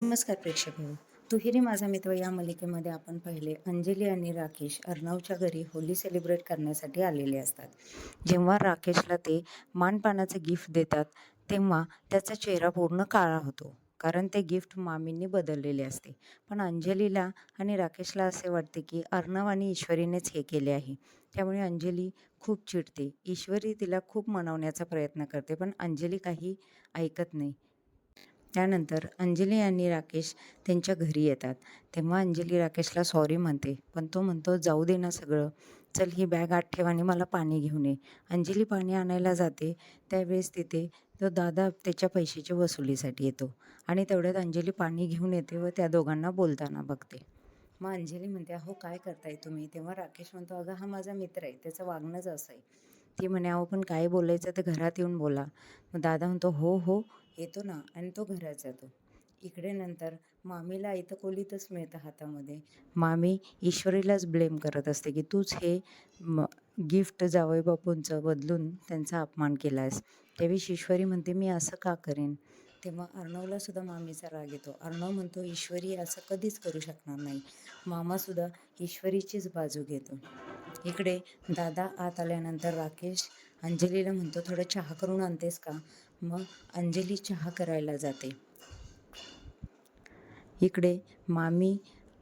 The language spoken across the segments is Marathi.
नमस्कार प्रेक्षक हो. तुहिरी माझा मित्र या मालिकेमध्ये आपण पाहिले अंजली आणि राकेश अर्णवच्या घरी होली सेलिब्रेट करण्यासाठी आलेले असतात. जेव्हा राकेशला ते मानपानाचं गिफ्ट देतात तेव्हा त्याचा चेहरा पूर्ण काळा होतो, कारण ते गिफ्ट मामींनी बदललेले असते. पण अंजलीला आणि राकेशला असे वाटते की अर्णव आणि ईश्वरीनेच हे केले आहे. त्यामुळे अंजली खूप चिडते. ईश्वरी तिला खूप मनवण्याचा प्रयत्न करते, पण अंजली काही ऐकत नाही. त्यानंतर अंजली आणि राकेश त्यांच्या घरी येतात. तेव्हा अंजली राकेशला सॉरी म्हणते, पण तो म्हणतो जाऊ दे ना सगळं, चल ही बॅग आत ठेव आणि मला पाणी घेऊन ये. अंजली पाणी आणायला जाते त्यावेळेस तिथे तो दादा त्याच्या पैशाच्या वसुलीसाठी येतो आणि तेवढ्यात अंजली पाणी घेऊन येते व त्या दोघांना बोलताना बघते. मग अंजली म्हणते, अहो काय करताय तुम्ही? तेव्हा राकेश म्हणतो, अगं हा माझा मित्र आहे, त्याचं वागणंच असं आहे. ती म्हणे, अहो पण काय बोलायचं तर घरात येऊन बोला. मग दादा म्हणतो, हो हो येतो ना, आणि तो घरात जातो. इकडे नंतर मामीला इथं खोलीतच मिळतं हातामध्ये. मामी ईश्वरीलाच ब्लेम करत असते की तूच हे गिफ्ट जावई बापूंचं बदलून त्यांचा अपमान केला आहेस. त्यावेळी ईश्वरी म्हणते, मी असं का करेन? तेव्हा अर्णवला सुद्धा मामीचा राग येतो. अर्णव म्हणतो, ईश्वरी असं कधीच करू शकणार नाही. मामासुद्धा ईश्वरीचीच बाजू घेतो. इकडे दादा आत आल्यानंतर राकेश अंजलीला म्हणतो, थोडं चहा करून आणतेस का? मग अंजली चहा करायला जाते. इकडे मामी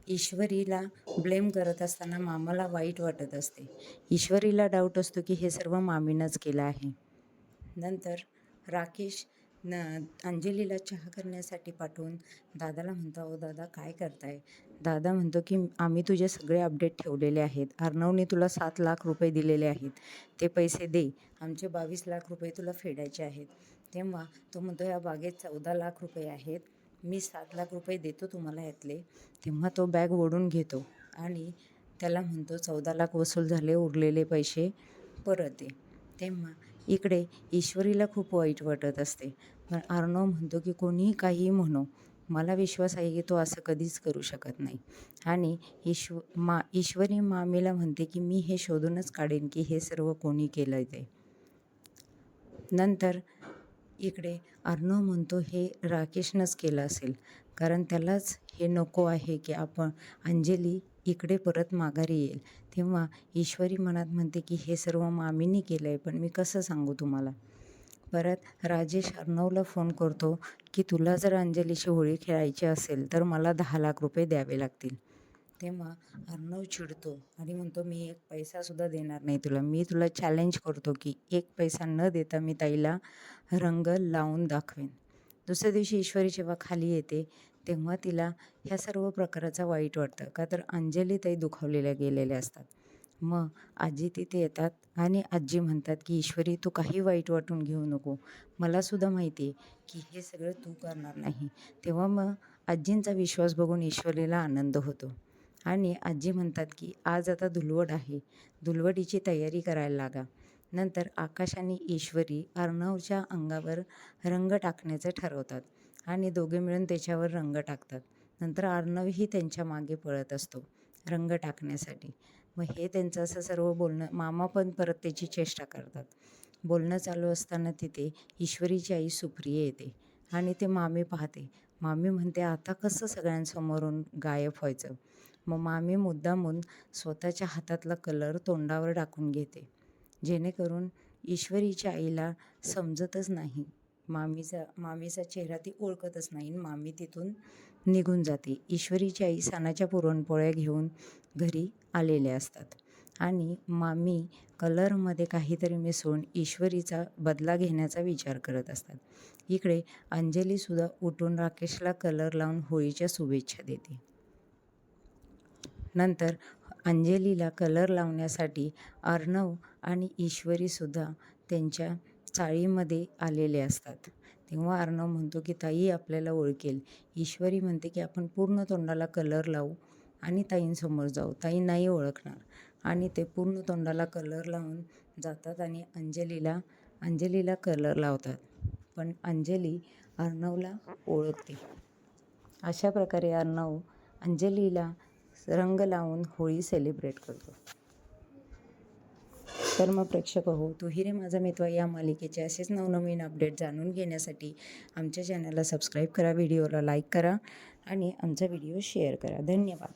ईश्वरीला ब्लेम करत असताना मामाला वाईट वाटत असते. ईश्वरीला डाऊट असतो की हे सर्व मामीनंच केलं आहे. नंतर राकेश अंजलीला चहा करण्यासाठी पाठवून दादाला म्हणतो, अहो दादा काय करताय? दादा म्हणतो की आम्ही तुझे सगळे अपडेट ठेवलेले आहेत. अर्णवने तुला 7 लाख रुपये दिलेले आहेत, ते पैसे दे. आमचे 22 लाख रुपये तुला फेडायचे आहेत. तेव्हा तो म्हणतो, या बागेत 14 लाख रुपये आहेत, मी 7 लाख रुपये देतो तुम्हाला यातले. तेव्हा तो बॅग ओढून घेतो आणि त्याला म्हणतो, 14 लाख वसूल झाले, उरलेले पैसे परत दे. तेव्हा इकडे ईश्वरीला खूप वाईट वाटत असते. पण अर्णव म्हणतो की कोणीही काहीही म्हणो, मला विश्वास आहे की तो असं कधीच करू शकत नाही. आणि ईश्वरी मामीला म्हणते की मी हे शोधूनच काढेन की हे सर्व कोणी केलं ते. नंतर इकडे अर्णव म्हणतो हे राकेशनंच केलं असेल, कारण त्यालाच हे नको आहे की अंजली इकडे परत माघारी येईल. तेव्हा ईश्वरी मनात म्हणते की हे सर्व मामींनी केलं आहे, पण मी कसं सांगू तुम्हाला? परत राजेश अर्णवला फोन करतो की तुला जर अंजलीशी होळी खेळायची असेल तर मला 10 लाख रुपये द्यावे लागतील. तेव्हा अर्णव चिडतो आणि म्हणतो, मी एक पैसासुद्धा देणार नाही तुला. मी तुला चॅलेंज करतो की एक पैसा न देता मी ताईला रंग लावून दाखवेन. दुसऱ्या दिवशी ईश्वरी जेव्हा खाली येते तेव्हा तिला ह्या सर्व प्रकाराचा वाईट वाटतं, का तर अंजली ताई दुखावलेल्या गेलेल्या असतात. मग आजी तिथे येतात आणि आजी म्हणतात की ईश्वरी तू काही वाईट वाटून घेऊ नको, मलासुद्धा माहिती आहे की हे सगळं तू करणार नाही. तेव्हा मग आजींचा विश्वास बघून ईश्वरीला आनंद होतो आणि आजी म्हणतात की आज आता धुलवड आहे, धुलवडीची तयारी करायला लागा. नंतर आकाश आणि ईश्वरी अर्णवच्या अंगावर रंग टाकण्याचं ठरवतात आणि दोघे मिळून त्याच्यावर रंग टाकतात. नंतर अर्णवही त्यांच्या मागे पळत असतो रंग टाकण्यासाठी. मग हे त्यांचं असं सर्व बोलणं, मामा पण परत त्याची चेष्टा करतात. बोलणं चालू असताना तिथे ईश्वरीची आई सुप्रिया येते आणि ते मामी पाहते. मामी म्हणते, आता कसं सगळ्यांसमोरून गायब व्हायचं? मग मामी मुद्दामून स्वतःच्या हातातला कलर तोंडावर टाकून घेते, जेणेकरून ईश्वरीच्या आईला समजतच नाही. मामीचा चेहरा ती ओळखतच नाही. मामी तिथून निघून जाते. ईश्वरीची आई सणाच्या पुरणपोळ्या घेऊन घरी आलेल्या असतात आणि मामी कलरमध्ये काहीतरी मिसळून ईश्वरीचा बदला घेण्याचा विचार करत असतात. इकडे अंजलीसुद्धा उठून राकेशला कलर लावून होळीच्या शुभेच्छा देते. नंतर अंजलीला कलर लावण्यासाठी अर्णव आणि ईश्वरीसुद्धा त्यांच्या चाळीमध्ये आलेले असतात. तेव्हा अर्णव म्हणतो की ताई आपल्याला ओळखेल. ईश्वरी म्हणते की आपण पूर्ण तोंडाला कलर लावू आणि ताईंसमोर जाऊ, ताई नाही ओळखणार. आणि ते पूर्ण तोंडाला कलर लावून जातात आणि अंजलीला कलर लावतात. पण अंजली अर्णवला ओळखते. अशा प्रकारे अर्णव अंजलीला रंग लावून होळी सेलिब्रेट करतो. तर मग प्रेक्षक हो, तूही रे माझा मित्र या मालिकेचे असेच नवनवीन अपडेट जाणून घेण्यासाठी आमच्या चॅनलला सबस्क्राईब करा, व्हिडिओला लाईक करा आणि आमचा व्हिडिओ शेअर करा. धन्यवाद.